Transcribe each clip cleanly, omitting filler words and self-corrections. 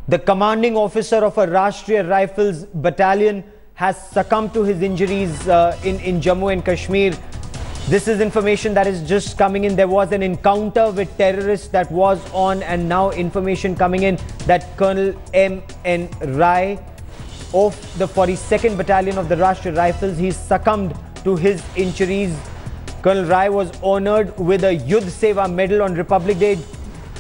The commanding officer of a Rashtriya Rifles battalion has succumbed to his injuries in Jammu and Kashmir. This is information that is just coming in. There was an encounter with terrorists that was on, and now information coming in that Colonel MN Rai of the 42nd Battalion of the Rashtriya Rifles, he succumbed to his injuries. Colonel Rai was honored with a Yudh Seva Medal on Republic Day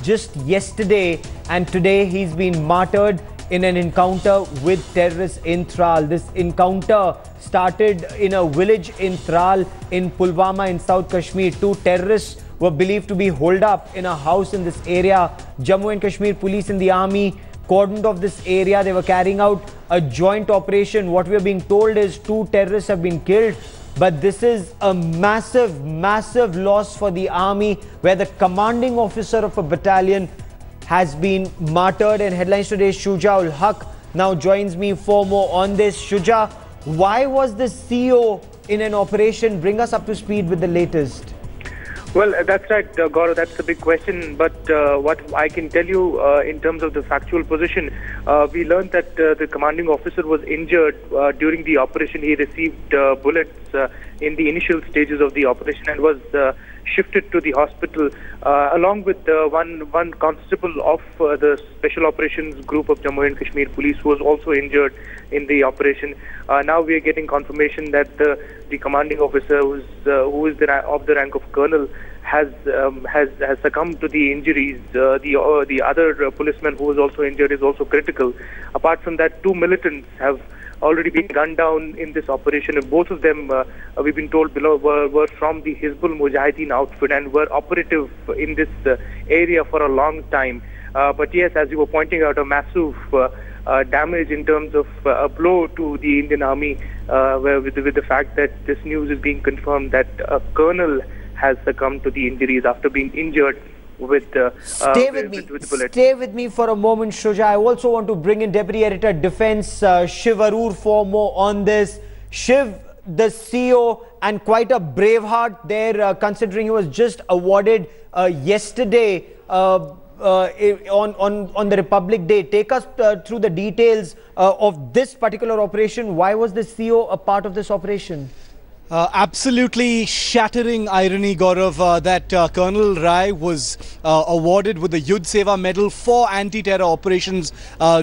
just yesterday, and today he's been martyred in an encounter with terrorists in Tral. This encounter started in a village in Tral in Pulwama in South Kashmir. Two terrorists were believed to be holed up in a house in this area. Jammu and Kashmir police and the army cordoned off this area. They were carrying out a joint operation. What we are being told is 2 terrorists have been killed. But this is a massive, massive loss for the army, where the commanding officer of a battalion has been martyred. And headlines today, Shuja ul Haq now joins me for more on this. Shuja, why was the CO in an operation? Bring us up to speed with the latest. Well, that's right, Gaurav. That's the big question. But what I can tell you in terms of the factual position, we learned that the commanding officer was injured during the operation. He received bullets in the initial stages of the operation and was shifted to the hospital along with one constable of the Special Operations Group of Jammu and Kashmir Police, who was also injured in the operation. Now we are getting confirmation that the commanding officer, who is of the rank of colonel, has succumbed to the injuries. The other policeman who was also injured is also critical. Apart from that, 2 militants have already been gunned down in this operation, and both of them, we've been told below, were from the Hizbul Mujahideen outfit and were operative in this area for a long time. But yes, as you were pointing out, a massive damage in terms of a blow to the Indian Army, with the fact that this news is being confirmed that a colonel has succumbed to the injuries after being injured with Stay with me for a moment, Shuja. I also want to bring in Deputy Editor Defence Shiv Arur for more on this. Shiv, the CO, and quite a brave heart there, considering he was just awarded yesterday on the Republic Day. Take us through the details of this particular operation. Why was the CO a part of this operation? Absolutely shattering irony, Gaurav, that Colonel Rai was awarded with the Yudh Seva Medal for anti-terror operations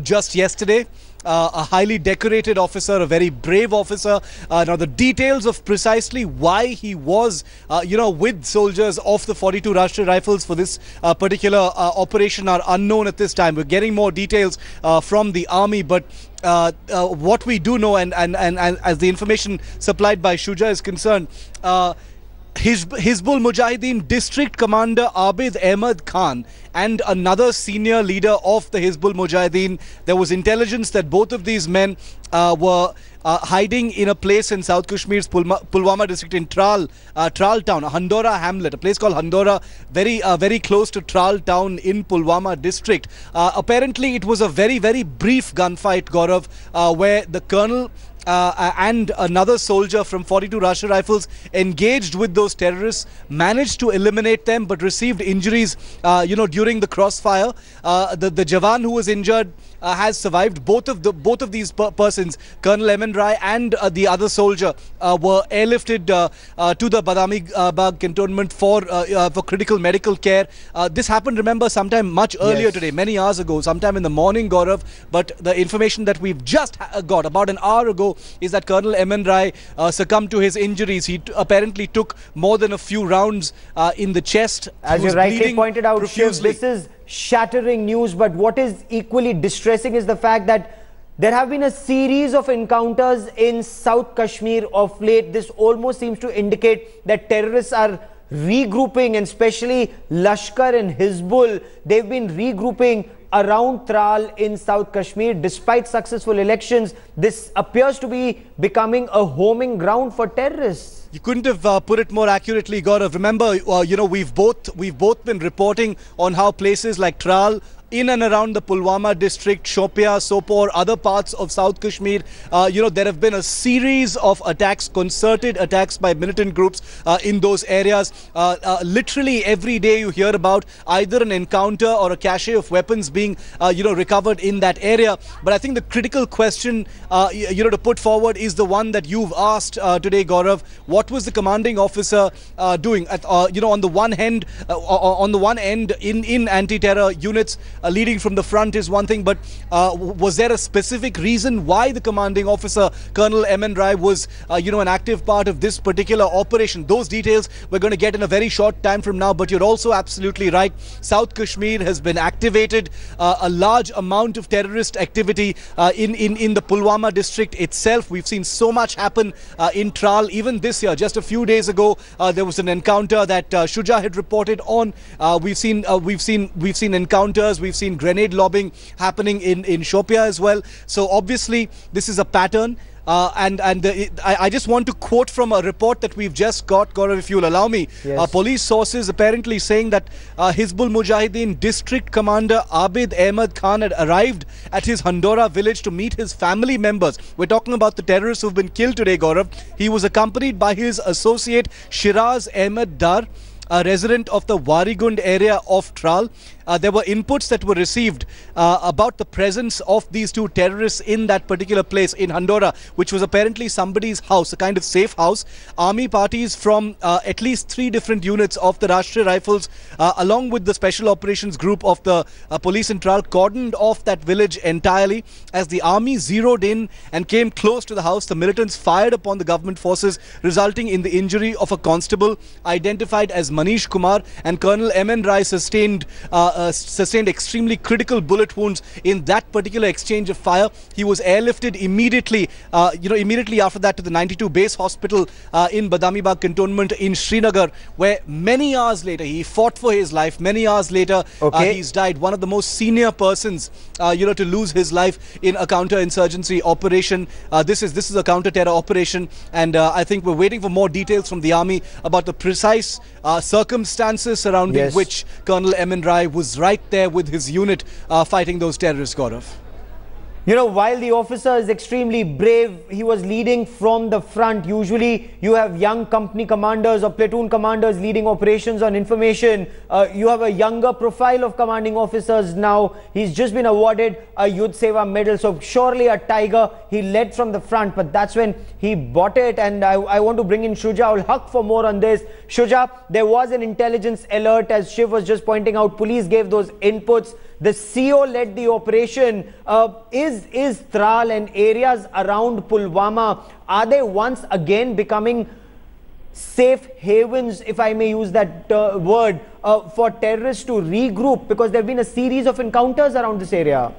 just yesterday. A highly decorated officer, a very brave officer. Now, the details of precisely why he was, with soldiers of the 42 Rashtriya Rifles for this particular operation are unknown at this time. We're getting more details from the army, but what we do know, and as the information supplied by Shuja is concerned, Hizbul Mujahideen District Commander Abid Ahmed Khan and another senior leader of the Hizbul Mujahideen, there was intelligence that both of these men were hiding in a place in South Kashmir's Pulwama district in Tral town, Handora hamlet, a place called Handora, very close to Tral town in Pulwama district. Apparently it was a very brief gunfight, Gaurav, where the colonel and another soldier from 42 Rashtriya Rifles engaged with those terrorists, managed to eliminate them, but received injuries, during the crossfire. The Jawan who was injured has survived. Both of these persons, Colonel MN Rai and the other soldier, were airlifted to the Badami Bagh cantonment for critical medical care. This happened, remember, sometime much earlier today, many hours ago, sometime in the morning, Gaurav. But the information that we've just got about an hour ago is that Colonel MN Rai succumbed to his injuries. He apparently took more than a few rounds in the chest. As you rightly pointed out, Shiv, this is shattering news, but what is equally distressing is the fact that there have been a series of encounters in South Kashmir of late. This almost seems to indicate that terrorists are regrouping, and especially Lashkar and Hizbul, they've been regrouping around Tral in South Kashmir. Despite successful elections, this appears to be becoming a homing ground for terrorists. You couldn't have put it more accurately, Gaurav. Remember, we've both been reporting on how places like Tral in and around the Pulwama district, Shopia, Sopore, other parts of South Kashmir. There have been a series of attacks, concerted attacks by militant groups in those areas. Literally every day you hear about either an encounter or a cache of weapons being, recovered in that area. But I think the critical question, to put forward is the one that you've asked today, Gaurav. What was the commanding officer doing? On the one hand, in anti-terror units leading from the front is one thing, but was there a specific reason why the commanding officer, Colonel MN Rai, was an active part of this particular operation? Those details we're going to get in a very short time from now, but you're also absolutely right. South Kashmir has been activated. A large amount of terrorist activity in the Pulwama district itself. We've seen so much happen in Tral. Even this year, just a few days ago, there was an encounter that Shuja had reported on. We've seen encounters. We've seen grenade lobbing happening in Shopia as well. So obviously this is a pattern. I just want to quote from a report that we've just got, Gaurav, if you'll allow me. Yes. Police sources apparently saying that Hizbul Mujahideen District Commander Abid Ahmed Khan had arrived at his Handora village to meet his family members. We're talking about the terrorists who've been killed today, Gaurav. He was accompanied by his associate Shiraz Ahmed Dar, a resident of the Warigund area of Tral. There were inputs that were received about the presence of these two terrorists in that particular place in Handora, which was apparently somebody's house, a kind of safe house. Army parties from at least 3 different units of the Rashtriya Rifles, along with the Special Operations Group of the police in Tral, cordoned off that village entirely. As the army zeroed in and came close to the house, the militants fired upon the government forces, resulting in the injury of a constable identified as Manish Kumar, and Colonel MN Rai sustained extremely critical bullet wounds in that particular exchange of fire. He was airlifted immediately, immediately after that to the 92 base hospital in Badamibagh cantonment in Srinagar, where many hours later he fought for his life. Many hours later, he's died. One of the most senior persons, to lose his life in a counter-insurgency operation. This is a counter-terror operation, and I think we're waiting for more details from the army about the precise circumstances surrounding which Colonel MN Rai was right there with his unit fighting those terrorists, Gaurav. While the officer is extremely brave, he was leading from the front. Usually you have young company commanders or platoon commanders leading operations on information. You have a younger profile of commanding officers now. He's just been awarded a Yudh Seva Medal. So surely a tiger. He led from the front, but that's when he bought it. And I want to bring in Shuja ul Haq for more on this. Shuja, there was an intelligence alert, as Shiv was just pointing out. Police gave those inputs. The CO led the operation. Is Tral and areas around Pulwama, are they once again becoming safe havens, if I may use that word, for terrorists to regroup? Because there have been a series of encounters around this area.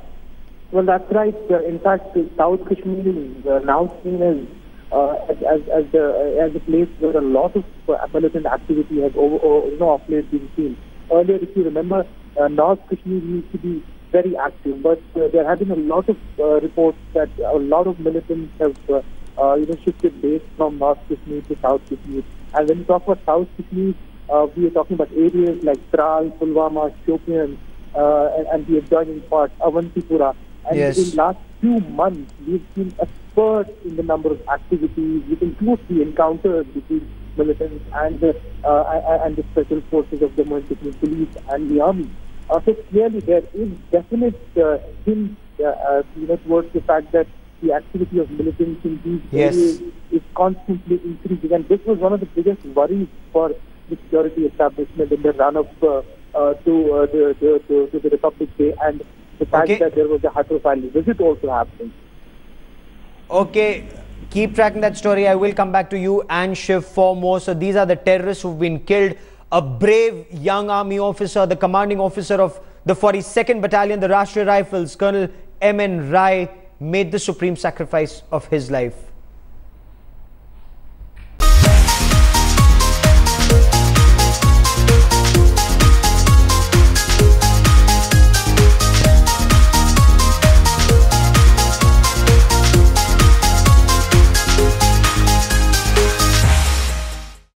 Well, that's right. In fact, South Kashmir is now seen as a place where a lot of militant activity has of late been seen. Earlier, if you remember, North Kashmir used to be very active, but there have been a lot of reports that a lot of militants have shifted base from North Kashmir to South Kashmir. And when we talk about South Kashmir, we are talking about areas like Tral, Pulwama, Shopian, and the adjoining parts, Avantipura. And in the last few months, we've seen a spurt in the number of activities, which includes the encounters between militants and the special forces of the Jammu and Kashmir police and the army. So clearly there is definite hint towards the fact that the activity of militants in these areas is constantly increasing, and this was one of the biggest worries for the security establishment in the run-up to the Republic Day, and the fact that there was a high-profile visit also happening. Okay. Keep tracking that story. I will come back to you and Shiv for more. So these are the terrorists who've been killed. A brave young army officer, the commanding officer of the 42nd Battalion, the Rashtriya Rifles, Colonel MN Rai, made the supreme sacrifice of his life.